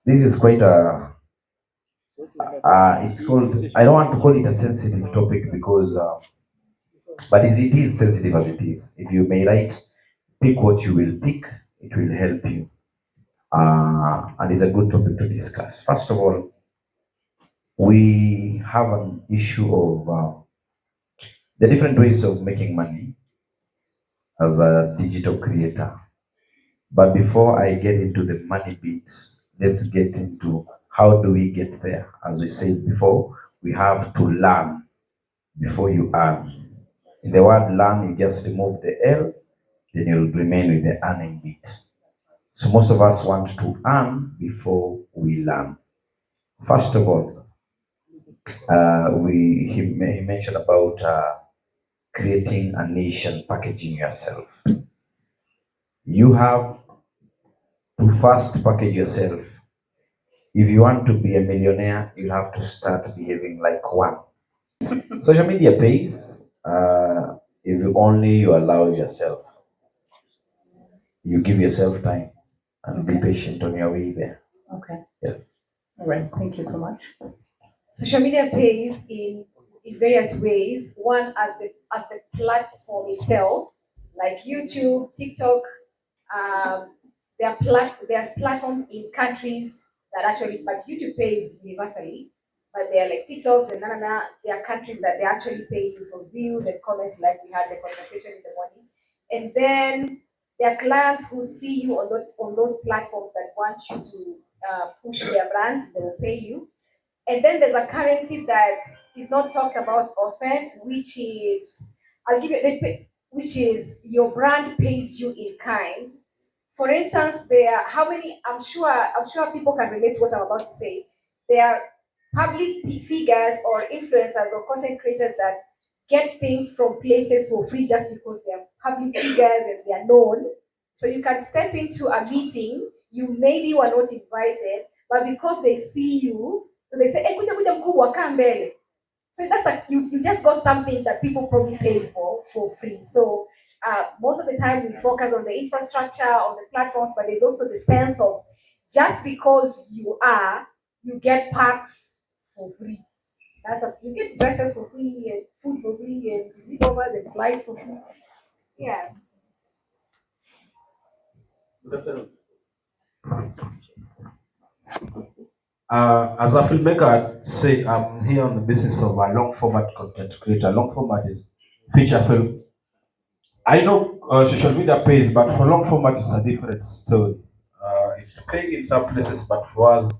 This is quite a, it's called, I don't want to call it a sensitive topic because, but it is sensitive as it is. If you may write, pick what you will pick, it will help you. And it's a good topic to discuss. First of all, we have an issue of the different ways of making money as a digital creator. But before I get into the money bit, let's get into how do we get there. As we said before, we have to learn before you earn. In the word learn, you just remove the L, then you'll remain with the earning bit. So most of us want to earn before we learn. First of all, he mentioned about creating a niche and packaging yourself. You have to first package yourself. If you want to be a millionaire, you have to start behaving like one. Social media pays if you only you allow yourself. You give yourself time and be patient on your way there. Okay. Yes. All right. Thank you so much. Social media pays in various ways. One, as the platform itself, like YouTube, TikTok. There are platforms in countries that actually, but YouTube pays universally. But they are like TikToks and there are countries that they actually pay you for views and comments, like we had the conversation in the morning. And then there are clients who see you on those platforms that want you to push their brands, they will pay you. And then there's a currency that is not talked about often, which is, I'll give you, which is your brand pays you in kind. For instance, there are how many, I'm sure people can relate to what I'm about to say. There are public figures or influencers or content creators that get things from places for free just because they're public figures and they are known. So you can step into a meeting, you maybe were not invited, but because they see you, so they say, hey, kuja mkubwa kaa mbele. So that's like you just got something that people probably paid for free. So most of the time we focus on the infrastructure, on the platforms, but there's also the sense of just because you get packs for free. You get dresses for free and food for free and sleepovers and flights for free. Yeah. As a filmmaker, I'd say I'm here on the basis of a long format content creator. Long format is feature film. I know social media pays, but for long format, it's a different story. It's paying in some places, but for us,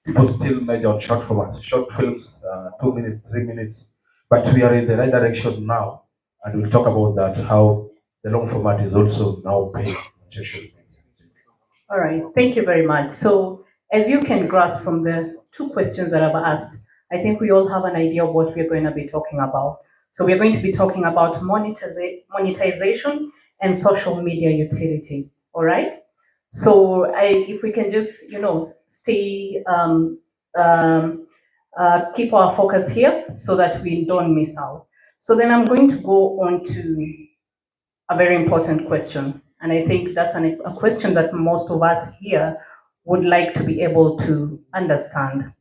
people still measure on short formats, short films, 2 minutes, 3 minutes. But we are in the right direction now, and we'll talk about that, how the long format is also now paying on social media. All right. Thank you very much. So, as you can grasp from the two questions that I've asked, I think we all have an idea of what we're going to be talking about. So we're going to be talking about monetization and social media utility. All right. So if we can just, stay, keep our focus here so that we don't miss out. So then I'm going to go on to a very important question. And I think that's a question that most of us here would like to be able to understand.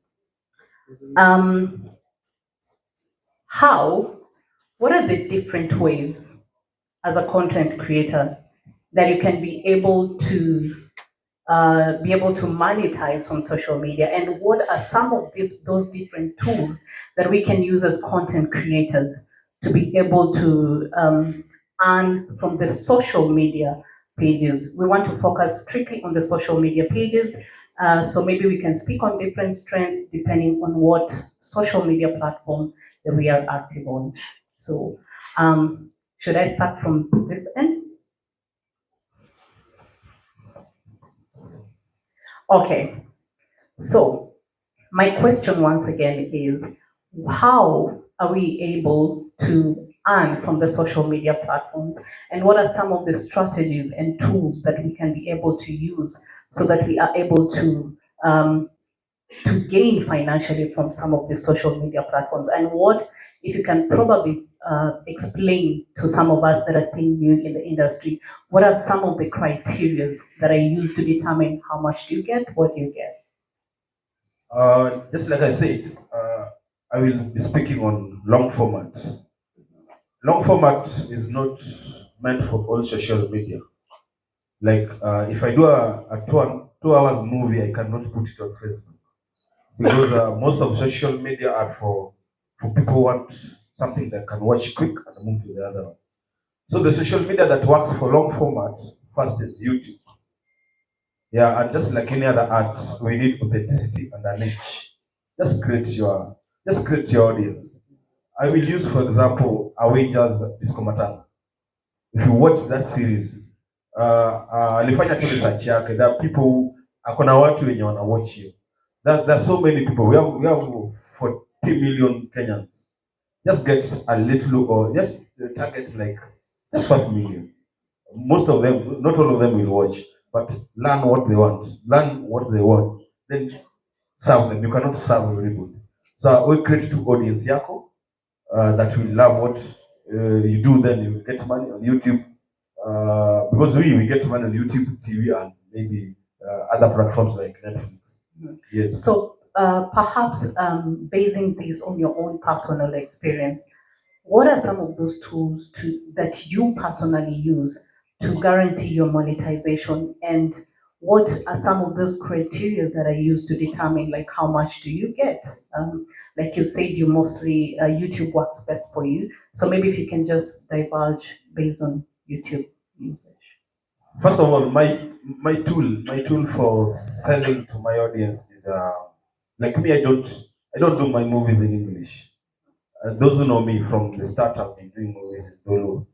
What are the different ways as a content creator that you can be able to monetize from social media, and what are some of those different tools that we can use as content creators to be able to earn from the social media pages? We want to focus strictly on the social media pages, so maybe we can speak on different strengths depending on what social media platform that we are active on. So should I start from this end? Okay, so my question once again is, how are we able to earn from the social media platforms, and what are some of the strategies and tools that we can be able to use so that we are able to gain financially from some of the social media platforms? And what, if you can probably explain to some of us that are still new in the industry, what are some of the criteria that are used to determine how much do you get, what do you get? Just like I said, I will be speaking on long format. Long format is not meant for all social media. Like if I do a 2 hours movie, I cannot put it on Facebook because most of social media are for people who want something that can watch quick and move to the other one. So the social media that works for long format first is YouTube. Yeah, and just like any other art, we need authenticity and a niche. Just create your audience. I will use, for example, Away's Disco Matanga. If you watch that series, alifanya tu research yake. There are people, akona watu wenye wana watch you. There are so many people. We have 40 million Kenyans. Just get a little, or just target like just 5 million. Most of them, not all of them will watch, but learn what they want. Learn what they want. Then serve them. You cannot serve everybody. So we create two audience yako that will love what you do. Then you get money on YouTube. Because we get money on YouTube, TV, and maybe other platforms like Netflix. Mm-hmm. Yes. So perhaps basing this on your own personal experience, what are some of those tools that you personally use to guarantee your monetization, and what are some of those criteria that are used to determine like how much do you get? Like you said, you mostly YouTube works best for you. So maybe if you can just divulge based on YouTube usage. First of all, my tool for selling to my audience is like me. I don't do my movies in English. Those who know me from the start, I've been doing movies in Dolo.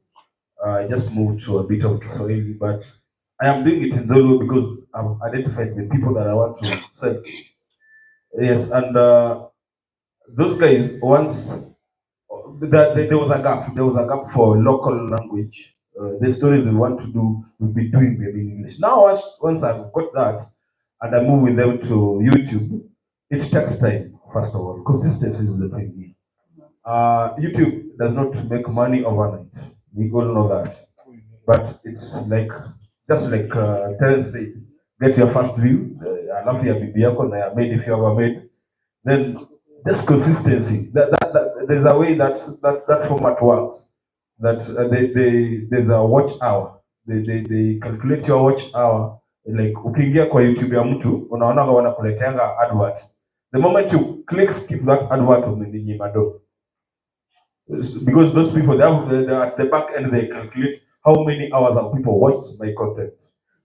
I just moved to a bit of Kiswahili, but I am doing it in Dolo because I've identified the people that I want to sell to. Yes, and those guys once there was a gap. There was a gap for local language. The stories we want to do, we'll be doing them in English. Now, once I've got that and I move with them to YouTube, it takes time. First of all, consistency is the thing here. YouTube does not make money overnight. We all know that. But it's like, just like Terence said, get your first view. Alafu ya bibi yako na ya maid if you ever made. Then just consistency. There's a way that format works. That there's a watch hour. They calculate your watch hour. Like ukiingia kwa YouTube ya mtu, unaona wanakuleteanga advert. The moment you click skip that advert, umeninyima do. Because those people, they're at the back end, they calculate how many hours have people watched my content,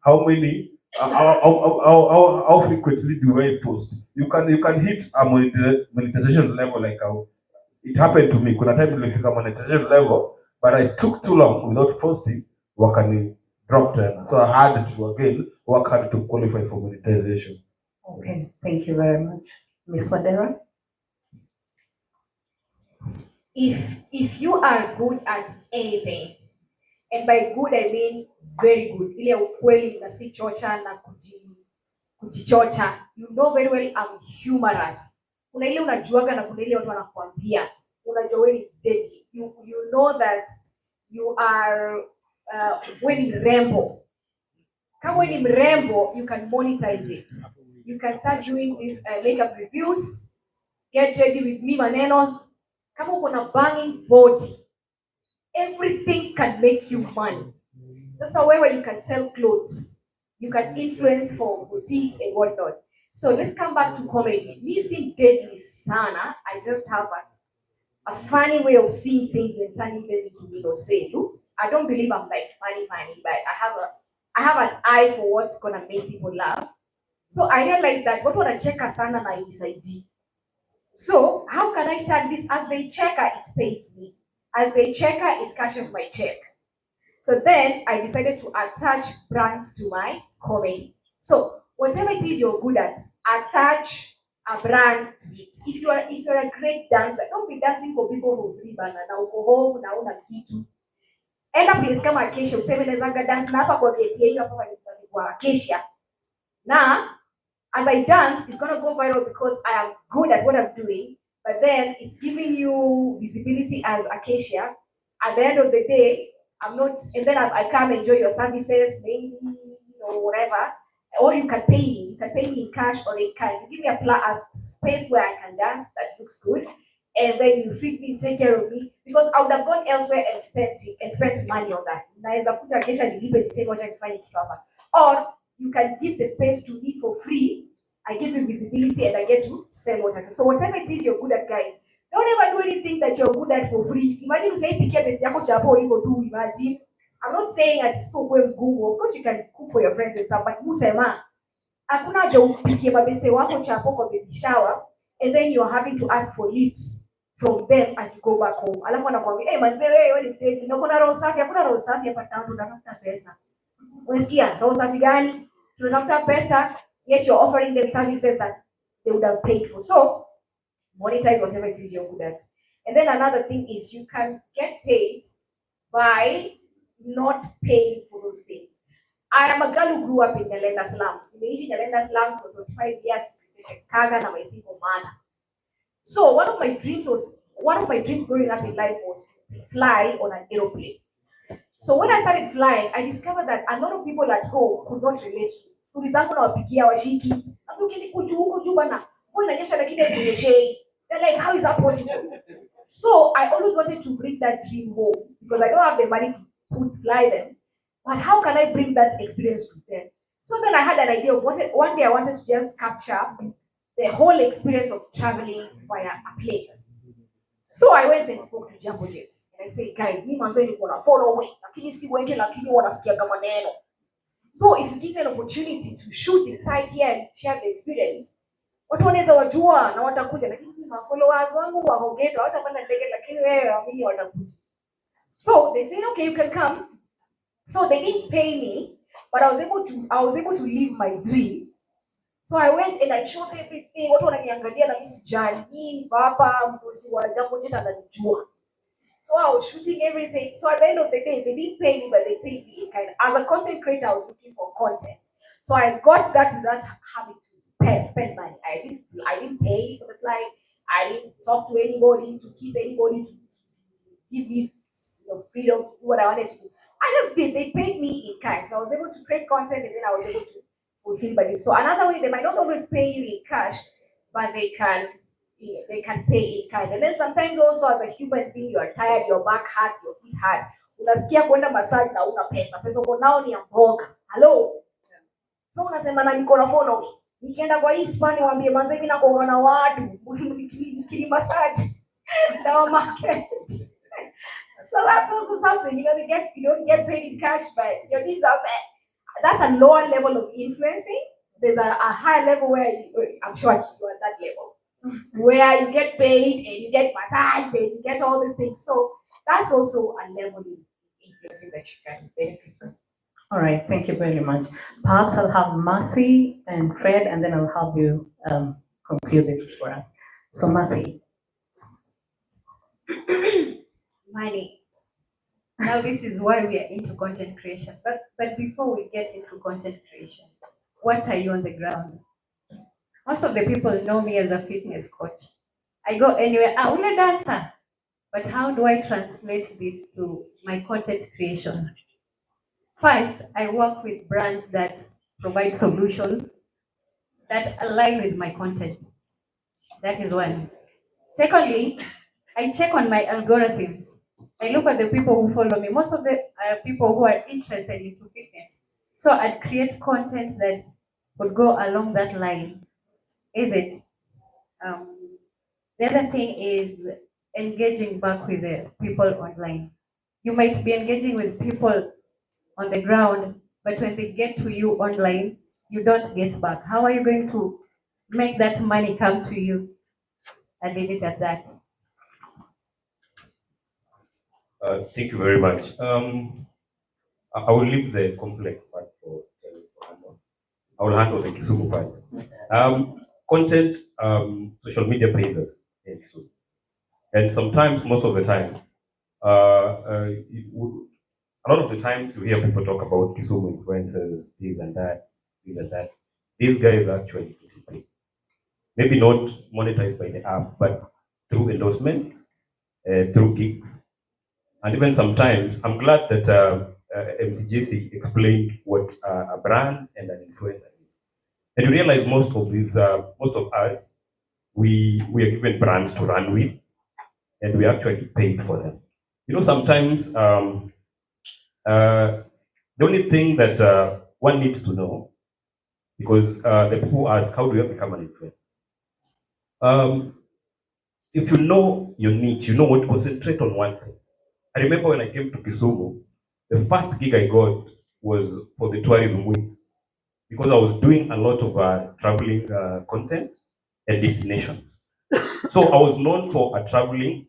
how many, how frequently do I post. You can hit a monetization level like how it happened to me. Kuna time nilifika monetization level, but I took too long without posting. Wakani dropped them, so I had to again work hard to qualify for monetization. Okay, thank you very much, Miss Wadera. If you are good at anything, and by good I mean very good, ile ukweli na si chocha na kujichocha, you know very well I'm humorous. Kuna ile unajuaga na kuna ile watu wanakuambia unajua wewe ni deadly. You know that you are wewe ni mrembo. Kama wewe ni mrembo, you can monetize it. You can start doing this makeup reviews, get ready with me manenos. Kama uko na banging body, everything can make you money. Just a way where you can sell clothes, you can influence for boutiques and whatnot. So let's come back to comedy. Me seem deadly sana. I just have a funny way of seeing things and turning them into miloselu. I don't believe I'm like funny, but I have an eye for what's gonna make people laugh. So I realized that what wanna check sana na ID. So how can I tag this as the checker? It pays me. As the checker, it cashes my check. So then I decided to attach brands to my comedy. So whatever it is you're good at, attach a brand to it. If you're a great dancer, don't be dancing for people who free bana na uko home na una kitu. Enda place kama Acacia, useme naweza dance na hapa kwa gate yenu hapa kwa Acacia. Na as I dance, it's gonna go viral because I am good at what I'm doing. but then it's giving you visibility as Acacia. At the end of the day, I'm not, and then I come enjoy your services, maybe or whatever, or you can pay me. You can pay me in cash or in kind. You give me a space where I can dance that looks good, and then you feed me, take care of me, because I would have gone elsewhere and spent money on that. Naweza kuja kesha nilipe niseme wacha nifanye kitu hapa. Or you can give the space to me for free. I give you visibility and I get to sell what I say. So whatever it is you're good at, guys, don't ever do anything that you're good at for free. Imagine you say pikia best yako chapo hivyo tu, imagine. I'm not saying that it's so well Google. Of course you can cook for your friends and stuff, but musema hakuna haja upikie babeste wako chapo kwa baby shower and then you're having to ask for lifts from them as you go back home. Alafu anakuambia, "Hey manze wewe ni mteki, na kuna roho safi, hakuna roho safi hapa town, tunatafuta pesa." Unasikia? Roho safi gani? Tunatafuta pesa, yet you're offering them services that they would have paid for. So, monetize whatever it is you're good at. And then another thing is you can get paid by not paying for those things. I am a girl who grew up in Nyalenda slums. Nimeishi Nyalenda slums for 25 years kaga na my single mother. So one of my dreams growing up in life was to fly on an aeroplane. So when I started flying, I discovered that a lot of people at home could not relate to stories zangu na wapigia washiki. Ambuki huko juu bana. Mvua inanyesha lakini haikunyeshei. They're like, how is that possible? So I always wanted to bring that dream home because I don't have the money to fly them. But how can I bring that experience to them? So then I had an idea of one day I wanted to just capture the whole experience of traveling via a plane. So I went and spoke to Jambo Jets and I said, guys, me manze niko na follow way, lakini si wengi lakini wanasikia kama neno. So if you give me an opportunity to shoot inside here and share the experience, watu wanaweza wajua na watakuja, lakini followers wangu wako gate hawatapanda ndege, lakini wewe waamini watakuja. So they said, okay, you can come. So they didn't pay me, but I was able to live my dream. So I went and I showed everything. Watu wananiangalia na mimi sijali. Nini baba mkosi wa Jambo Jet ananijua. So I was shooting everything. So at the end of the day, they didn't pay me, but they paid me in kind. As a content creator, I was looking for content. So I got that without having to spend money. I didn't pay for the flight. I didn't talk to anybody, to kiss anybody, to give me freedom to do what I wanted to do. I just did. They paid me in kind. So I was able to create content and then I was able to fulfill budget. So another way, they might not always pay you in cash, but they can pay in kind. And then sometimes also as a human being, you are tired, your back hurts, your feet hurt. Unasikia kwenda massage na una pesa. Pesa uko nao ni mboga. Hello. So unasema na niko na follow me. Nikienda kwa Hispania waambie manze mimi nako na watu. Nikili massage. Now market. So that's also something, you don't get paid in cash, but your needs are met. That's a lower level of influencing. There's a higher level where I'm sure you are at that level, where you get paid and you get massaged and you get all these things. So that's also a level of influencing that you can benefit from. All right, thank you very much. Perhaps I'll have Mercy and Fred, and then I'll have you conclude this for us. So Mercy. Money. Now this is why we are into content creation. But before we get into content creation, what are you on the ground? Most of the people know me as a fitness coach. I go anywhere, I'm a dancer. But how do I translate this to my content creation? First, I work with brands that provide solutions that align with my content. That is one. Secondly, I check on my algorithms. I look at the people who follow me. Most of the people who are interested into fitness. So I'd create content that would go along that line. Is it? The other thing is engaging back with the people online. You might be engaging with people on the ground, but when they get to you online, you don't get back. How are you going to make that money come to you? I'll leave it at that. Thank you very much. I will leave the complex part for Terence. I will handle the Kisumu part. Content, social media pays us in Kisumu. And sometimes, most of the time, a lot of the times you hear people talk about Kisumu influencers, this and that, this and that. These guys actually get paid. Maybe not monetized by the app, but through endorsements, through gigs, and even sometimes I'm glad that MC Jessy explained what a brand and an influencer is. And you realize most of us, we are given brands to run with, and we actually paid for them. You know, sometimes the only thing that one needs to know, because the people ask, how do you become an influencer? Um, if you know your niche, you know what to concentrate on one thing. I remember when I came to Kisumu, the first gig I got was for the tourism week because I was doing a lot of traveling content and destinations. So I was known for a traveling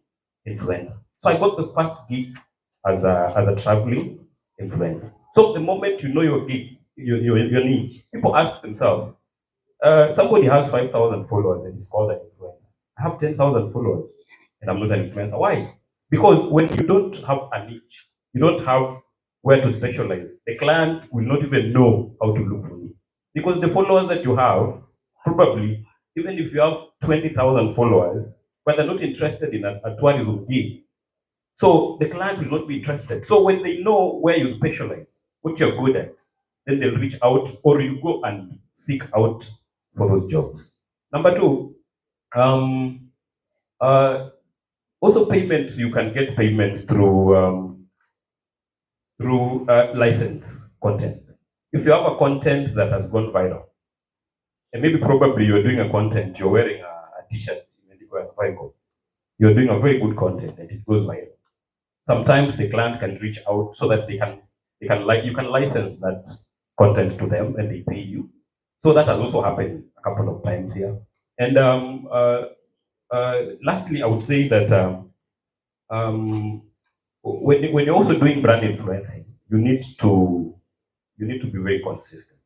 influencer. So I got the first gig as a traveling influencer. So the moment you know your gig, your niche, people ask themselves, somebody has 5,000 followers and is called an influencer. I have 10,000 followers and I'm not an influencer. Why? Because when you don't have a niche, you don't have where to specialize, the client will not even know how to look for you. Because the followers that you have, probably, even if you have 20,000 followers, but they're not interested in a tourism gig, so the client will not be interested. So when they know where you specialize, what you're good at, then they'll reach out or you go and seek out for those jobs. Number two, um, uh, also payments, you can get payments through license content. If you have a content that has gone viral, and maybe probably you're doing a content, you're wearing a t-shirt, you're doing a very good content and it goes viral. Sometimes the client can reach out so that you can license that content to them and they pay you. So that has also happened a couple of times here. And lastly, I would say that when you're also doing brand influencing, you need to be very consistent.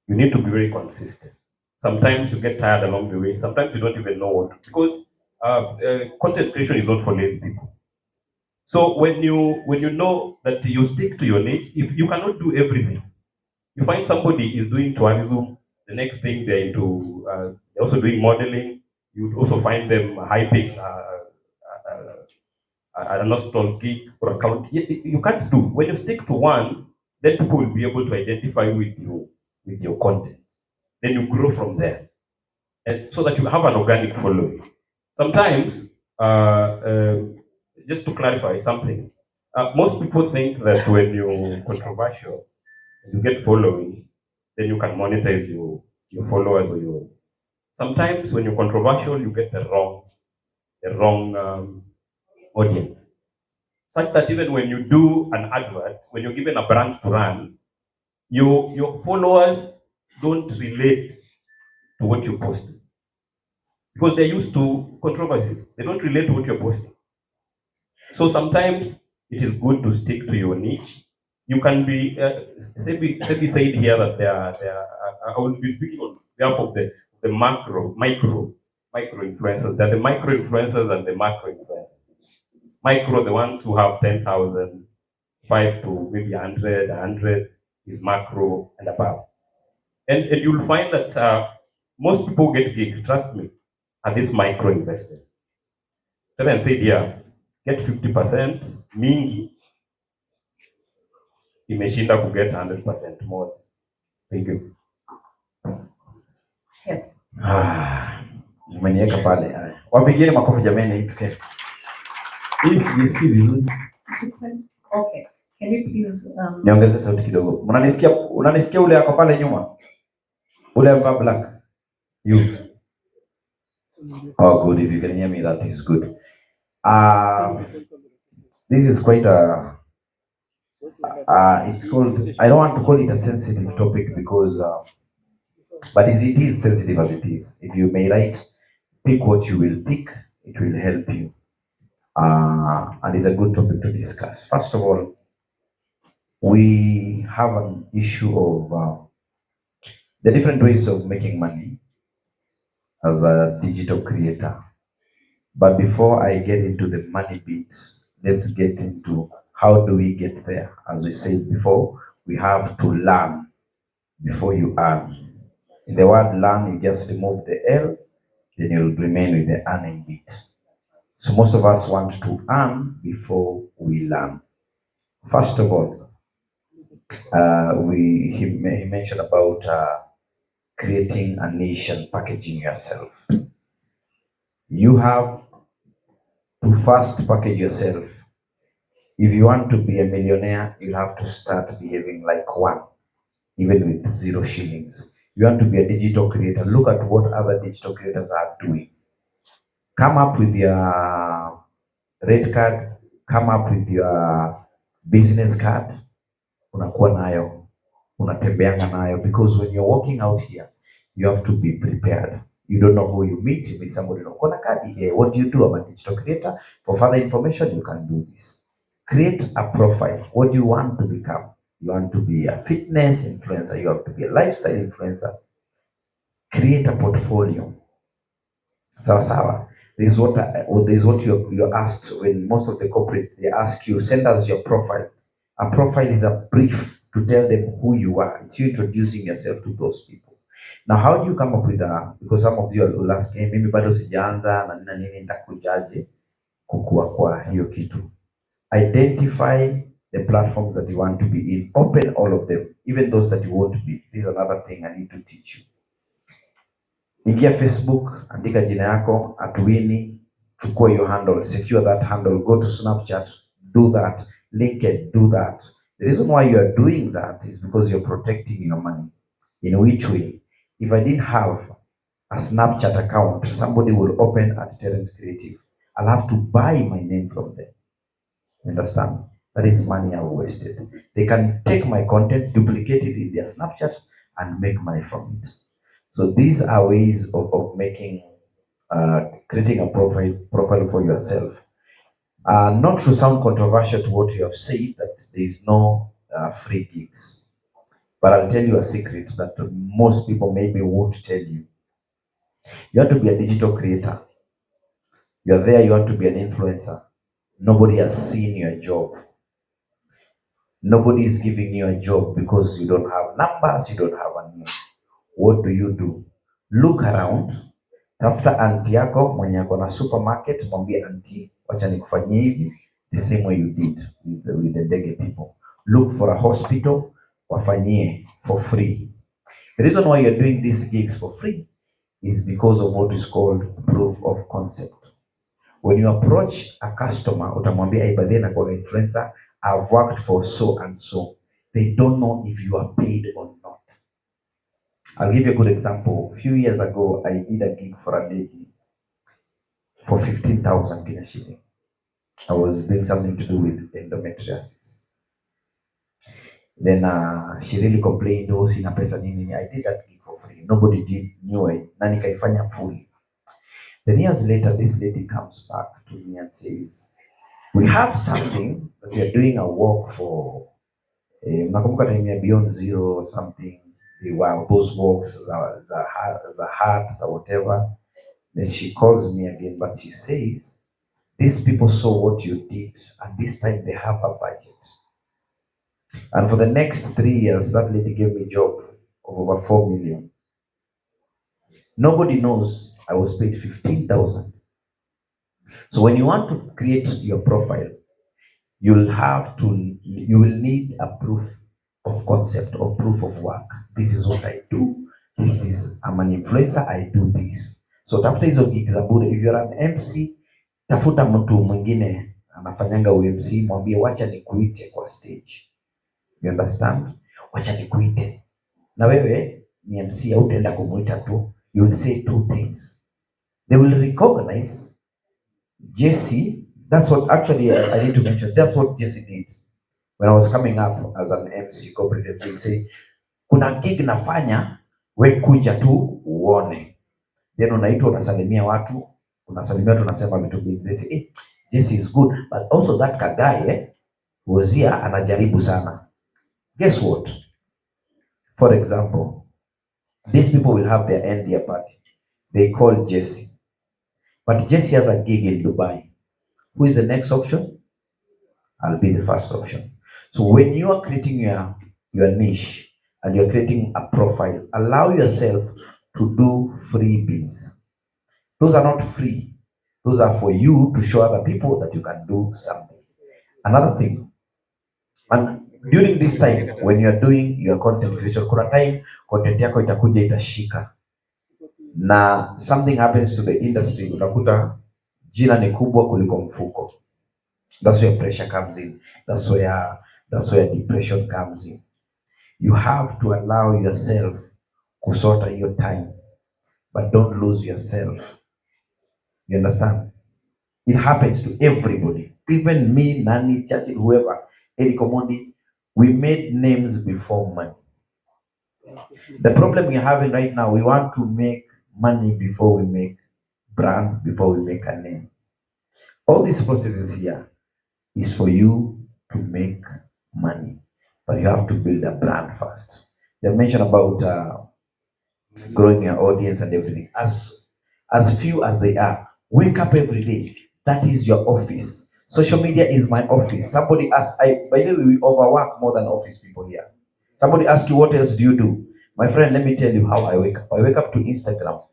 You need to be very consistent. Sometimes you get tired along the way. Sometimes you don't even know what, because content creation is not for lazy people. So when you know that you stick to your niche, if you cannot do everything, you find somebody is doing tourism, the next thing they're also doing modeling. You would also find them hyping a nostalgic gig or account. You can't do. When you stick to one, then people will be able to identify with your content. Then you grow from there, and so that you have an organic following. Sometimes, just to clarify something, most people think that when you're controversial, you get following, then you can monetize your followers or your. Sometimes when you're controversial, you get the wrong audience, such that even when you do an advert, when you're given a brand to run, your followers don't relate to what you're posting because they're used to controversies. They don't relate to what you're posting. So sometimes it is good to stick to your niche. You can be, Sebi said here that I will be speaking on behalf of the micro influencers. There are the micro influencers and the macro influencers. Micro, the ones who have 10,000, 5 to maybe 100 is macro and above. And you'll find that most people get gigs, trust me, are these micro investors. Terence said, yeah, get 50%, mingi, imeshinda ku get 100% more. Thank you. Yes. Umeniweka pale. Haya. Wapigeni makofi jameni tuke. Hii sijisikii vizuri. Okay. Can you please Niongeze sauti kidogo. Unanisikia ule ako pale nyuma? Ule amevaa black. You. Oh, good. If you can hear me, that is good. This is quite it's called, I don't want to call it a sensitive topic because, but it is sensitive as it is. If you may write, pick what you will pick, it will help you. And it's a good topic to discuss. First of all, we have an issue of the different ways of making money as a digital creator. But before I get into the money bit, let's get into how do we get there. As we said before, we have to learn before you earn. In the word learn, you just remove the L then you'll remain with the earning bit. So most of us want to earn before we learn. First of all, he mentioned about creating a niche and packaging yourself. You have to first package yourself. If you want to be a millionaire, you have to start behaving like one, even with 0 shillings. You want to be a digital creator, look at what other digital creators are doing. Come up with your red card, come up with your business card, unakuwa nayo, unatembeanga nayo, because when you're walking out here, you have to be prepared. You don't know who you meet somebody, kona kadi, what do you do? I'm a digital creator. For further information, you can do this. Create a profile. What do you want to become? You want to be a fitness influencer, you have to be a lifestyle influencer. Create a portfolio. Sawa sawa. This is what you're asked when most of the corporate, they ask you, send us your profile. A profile is a brief to tell them who you are. It's you introducing yourself to those people. Now, how do you come up with that? Because some of you will ask, hey, mimi bado sijaanza na nini nitakujaje kukua kwa hiyo kitu. Identify the platforms that you want to be in. Open all of them, even those that you won't be. This is another thing I need to teach you. Ingia Facebook, andika jina yako, @Winnie, chukua your handle, secure that handle, go to Snapchat, do that, LinkedIn, do that. The reason why you are doing that is because you're protecting your money. In which way? If I didn't have a Snapchat account, somebody will open at Terence Creative. I'll have to buy my name from them. Understand? That is money I've wasted. They can take my content, duplicate it in their Snapchat, and make money from it. So these are ways of making, creating a profile for yourself. Not to sound controversial to what you have said, that there is no free gigs. But I'll tell you a secret that most people maybe won't tell you. You have to be a digital creator. You're there, you want to be an influencer. Nobody has seen your job. Nobody is giving you a job because you don't have numbers, you don't have a name. What do? Look around, tafuta auntie yako mwenye ako na supermarket, mwambie auntie, wacha nikufanyie hivi, the same way you did with the Ndege people. Look for a hospital, wafanyie for free. The reason why you're doing these gigs for free is because of what is called proof of concept. When you approach a customer, utamwambia ibadhi na kwa influencer, I've worked for so and so. They don't know if you are paid or not. I'll give you a good example. A few years ago, I did a gig for a lady for 15,000 Kenya shilling. I was doing something to do with endometriosis. Then she really complained, oh, sina pesa nini. I did that gig for free. Nobody knew it. Na nikaifanya fully. Then years later, this lady comes back to me and says, we have something that we are doing a work for, nakumbuka time ya Beyond Zero or something. They were those works, the hearts or whatever. Then she calls me again, but she says, these people saw what you did, and this time they have a budget. And for the next 3 years, that lady gave me a job of over 4 million. Nobody knows I was paid 15,000. So when you want to create your profile, you will need a proof of concept or proof of work. This is what I do. I'm an influencer, I do this. So tafuta hizo gigs za bure. If you're an MC, tafuta mtu mwingine anafanyanga UMC, mwambie wacha nikuite kwa stage. You understand? Wacha nikuite. Na wewe ni MC, hautaenda kumuita tu. You will say 2 things. They will recognize Jessy. That's what actually I need to mention. That's what Jessy did. When I was coming up as an MC corporate, they say, kuna gig nafanya, we kuja tu uone. Then unaitwa unasalimia watu, unasema vitu vingi. They say, hey, Jessy is good, but also that guy was here anajaribu sana. Guess what? For example, these people will have their end year party. They call Jessy. But Jessy has a gig in Dubai. Who is the next option? I'll be the first option. So when you are creating your niche and you're creating a profile, allow yourself to do freebies. Those are not free. Those are for you to show other people that you can do something. Another thing, and during this time when you are doing your content creation, kuna time content yako itakuja itashika, na something happens to the industry, unakuta jina ni kubwa kuliko mfuko. That's where pressure comes in. That's where depression comes in. You have to allow yourself kusota your time, but don't lose yourself. You understand? It happens to everybody. Even me, Nani, Churchill, whoever, Eddie Comondi, we made names before money. The problem we're having right now, we want to make money before we make brand, before we make a name. All these processes here is for you to make money, but you have to build a brand first. They mentioned about growing your audience and everything. As few as they are, wake up every day. That is your office. Social media is my office. Somebody asked, by the way, we overwork more than office people here. Somebody asked you, what else do you do? My friend, let me tell you how I wake up. I wake up to Instagram.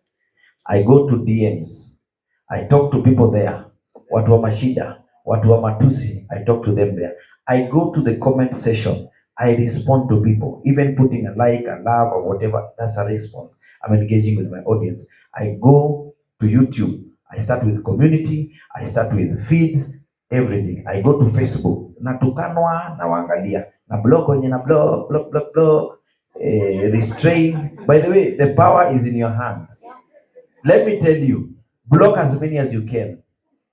I go to DMs. I talk to people there. Watu wa mashida, watu wa matusi, I talk to them there. I go to the comment section. I respond to people, even putting a like, a love, or whatever. That's a response. I'm engaging with my audience. I go to YouTube. I start with community. I start with feeds, everything. I go to Facebook. Natukanwa na waangalia. Na blog wenye na blog. Restrain. By the way, the power is in your hand. Let me tell you, block as many as you can.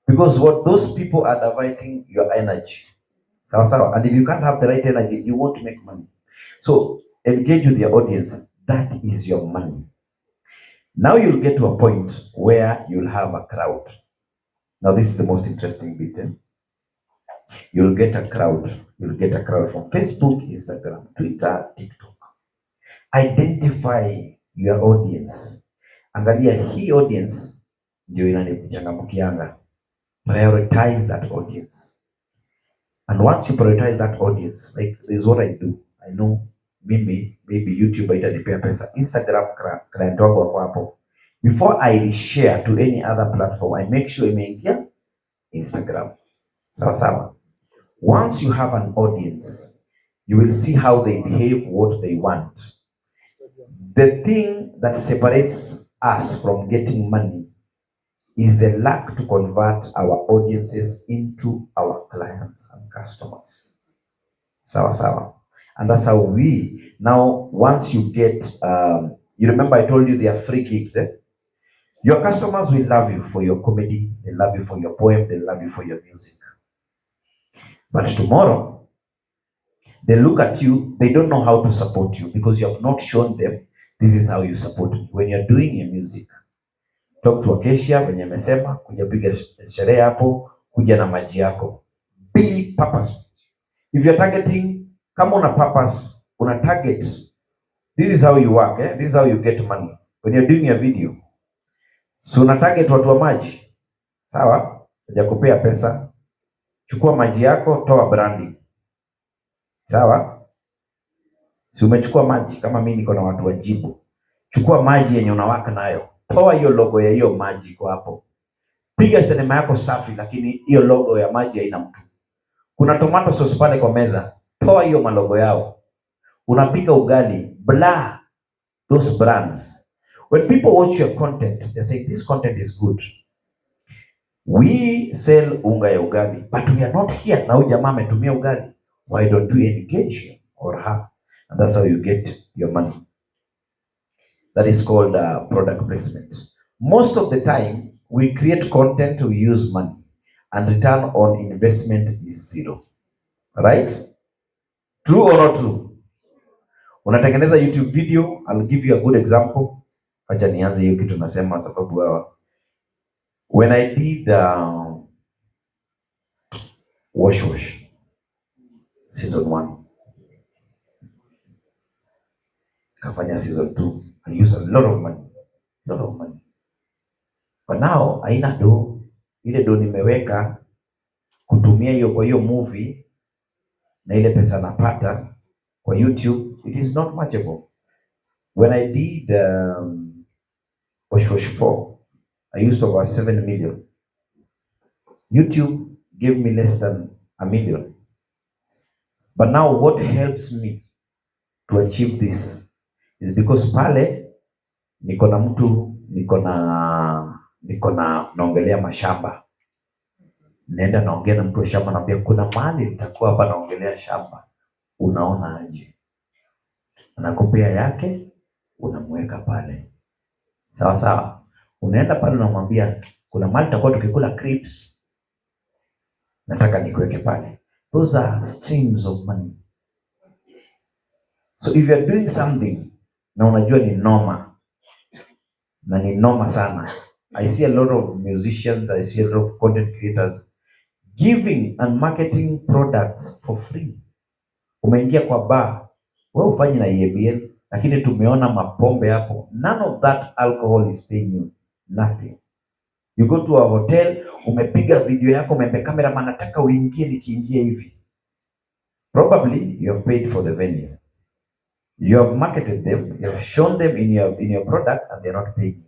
Because what those people are diverting your energy. And if you can't have the right energy, you won't make money. So engage with your audience. That is your money. Now you'll get to a point where you'll have a crowd. Now this is the most interesting bit. You'll get a crowd. You'll get a crowd from Facebook, Instagram, Twitter, TikTok. Identify your audience. Angalia hii audience ndio inanichangamkianga. Prioritize that audience. And once you prioritize that audience, like this is what I do. I know maybe YouTube itanipea pesa. Instagram client wangu wako hapo. Before I share to any other platform, I make sure imeingia Instagram. Sawa. Once you have an audience, you will see how they behave, what they want. The thing that separates us from getting money is the lack to convert our audiences into our clients and customers. Sawa. And that's how we, now once you get, you remember I told you they are free gigs. Your customers will love you for your comedy, they love you for your poem, they love you for your music. But tomorrow, they look at you, they don't know how to support you because you have not shown them this is how you support me. When you're doing your music, talk to Acacia, wenye amesema, kuja piga sherehe hapo, kuja na maji yako. Be purposeful. If you're targeting, kama una purpose, una target, this is how you work, This is how you get money. When you're doing your video, so una target watu wa maji, sawa? Hajakupea pesa, chukua maji yako, toa branding. Sawa? Si umechukua maji, kama mimi niko na watu wajibu. Chukua maji yenye unawaka nayo. Toa hiyo logo ya hiyo maji kwa hapo. Piga sinema yako safi, lakini hiyo logo ya maji haina mtu. Kuna tomato sauce pale kwa meza. Toa hiyo malogo yao. Unapika ugali, blah those brands. When people watch your content, they say this content is good. We sell unga ya ugali, but we are not here. Na huyu jamaa ametumia ugali. Why don't we engage him or her? And that's how you get your money. That is called product placement. Most of the time, we create content, we use money, and return on investment is zero. Right? True or not true? Unatengeneza YouTube video, I'll give you a good example. Acha nianze hiyo kitu nasema sababu when I did wash season 1, kafanya season 2, I use a lot of money. But now haina do, ile do nimeweka kutumia hiyo kwa hiyo movie na ile pesa napata kwa YouTube, it is not matchable. When I did wash 4, I used over 7 million. YouTube gave me less than 1 million. But now what helps me to achieve this is because pale niko na mtu, naongelea mashamba. Naenda naongea na mtu wa shamba, naambia kuna mahali nitakuwa hapa naongelea shamba. Unaona aje? Anakupea yake, unamweka pale. Sawa sawa. Unaenda pale unamwambia kuna mahali tutakuwa tukikula crips. Nataka nikuweke pale. Those are streams of money. So if you are doing something na unajua ni noma, na ni noma sana. I see a lot of musicians, I see a lot of content creators giving and marketing products for free. Umeingia kwa bar, wewe ufanye na EABL, lakini tumeona mapombe hapo. None of that alcohol is paying you nothing. You go to a hotel, umepiga video yako, umembe cameraman, nataka uingie nikiingia hivi. Probably you have paid for the venue. You have marketed them, you have shown them in your product, and they're not paying.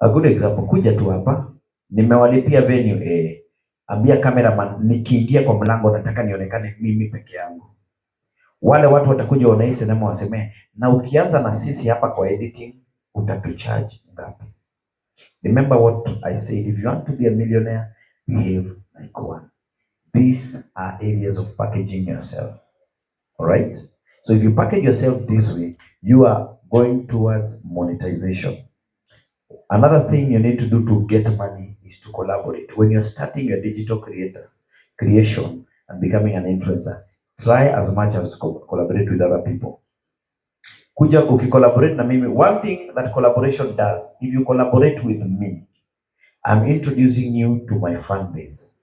A good example, kuja tu hapa, nimewalipia venue ambia cameraman nikiingia kwa mlango nataka nionekane mimi peke yangu. Wale watu watakuja wana hii sinema waseme, na ukianza na sisi hapa kwa editing utatucharge ngapi? Remember what I said, if you want to be a millionaire, behave like one. These are areas of packaging yourself. All right? So if you package yourself this way, you are going towards monetization. Another thing you need to do to get money is to collaborate. When you're starting your digital creation and becoming an influencer, try as much as to collaborate with other people. Kuja ukicollaborate na mimi, one thing that collaboration does, if you collaborate with me, I'm introducing you to my fan base.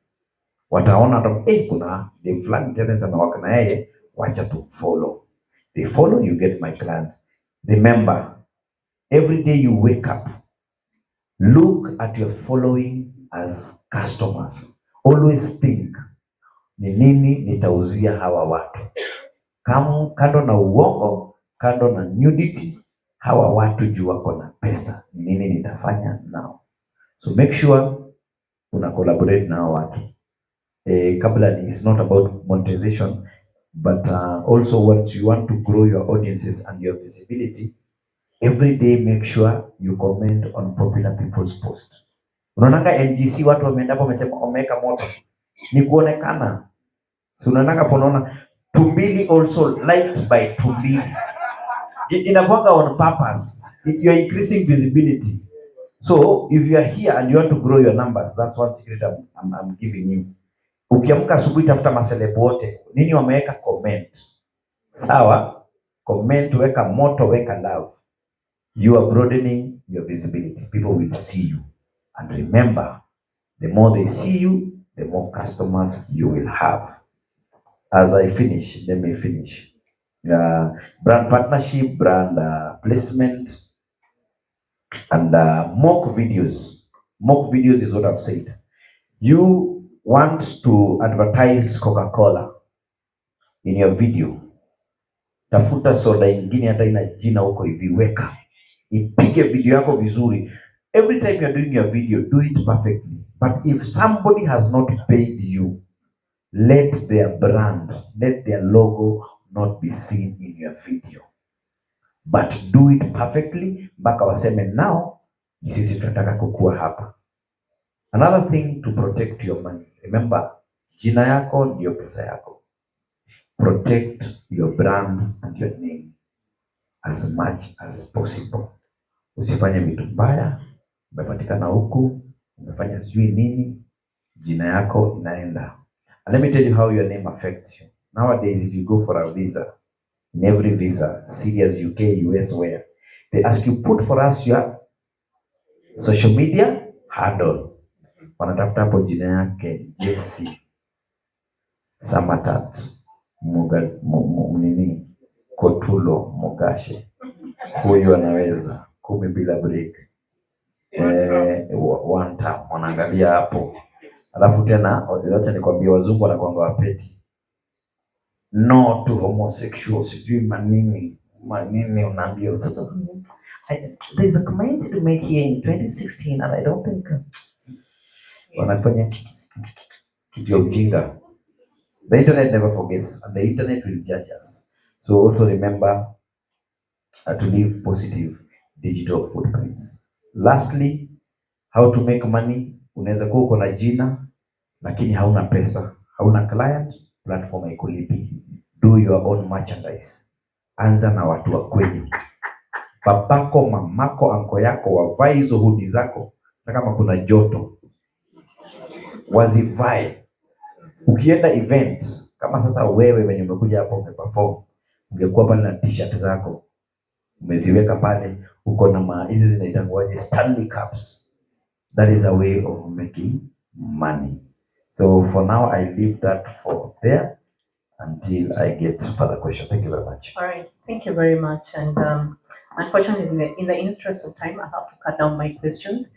Wataona kuna dem fulani Terence anawaka na yeye, wacha tu follow. They follow, you get my clients. Remember, every day you wake up, look at your following as customers. Always think, ni nini nitauzia hawa watu? Kando na uongo, kando na nudity, hawa watu juu wako na pesa, ni nini nitafanya nao? So make sure una collaborate na hawa watu. Kabla it's not about monetization, but also once you want to grow your audiences and your visibility, every day make sure you comment on popular people's post. Unaonanga NGC watu wameenda hapo wamesema wameweka moto, ni kuonekana. So unaonanga ponaona Tumbili also liked by Tumbili. Inakuanga on purpose. You are increasing visibility. So if you are here and you want to grow your numbers, that's one secret I'm giving you. Ukiamka asubuhi tafuta maselebu wote. Nini wameweka? Comment. Sawa? Comment, weka moto, weka love. You are broadening your visibility. People will see you. And remember, the more they see you, the more customers you will have. As I finish, let me finish. Brand partnership, brand placement, and mock videos. Mock videos is what I've said. You want to advertise Coca-Cola in your video. Tafuta soda ingine hata ina jina huko hivi, weka. Ipige video yako vizuri. Every time you're doing your video, do it perfectly. But if somebody has not paid you, let their brand, let their logo not be seen in your video. But do it perfectly, mpaka waseme now, sisi tunataka kukua hapa. Another thing to protect your money. Remember, jina yako ndio pesa yako. Protect your brand and your name as much as possible. Usifanye vitu mbaya, umepatikana huku, umefanya sijui nini, jina yako inaenda. And let me tell you how your name affects you. Nowadays, if you go for a visa, in every visa, Syria's, UK, US, where, they ask you, put for us your social media handle. Wanatafuta hapo jina yake, Jessy Samatat, Kotulo, Mogashe. Huyu anaweza 10 bila break. One time, wanaangalia hapo. Alafu tena, acha nikwambie wazungu wanakuanga wapeti. No to homosexuals, sijui manini unaambia mtoto. There's a comment you made here in 2016, and I don't think wanafanya kitu ya ujinga. The internet never forgets, and the internet will judge us. So also remember to leave positive digital footprints. Lastly, how to make money. Unaweza kuwa uko na jina lakini hauna pesa, hauna client, platform haikulipi. Do your own merchandise. Anza na watu wa kweli. Babako, mamako, anko yako wavae hizo hoodie zako, na kama kuna joto wazivae. Ukienda event kama sasa wewe wenye umekuja hapo umeperform, ungekuwa pale na t-shirt zako umeziweka pale, uko na hizi zinaitangwaje, Stanley Cups. That is a way of making money. So for now I leave that for there until I get further questions. Thank you very much. All right, thank you very much. And unfortunately, in the interest of time, I have to cut down my questions.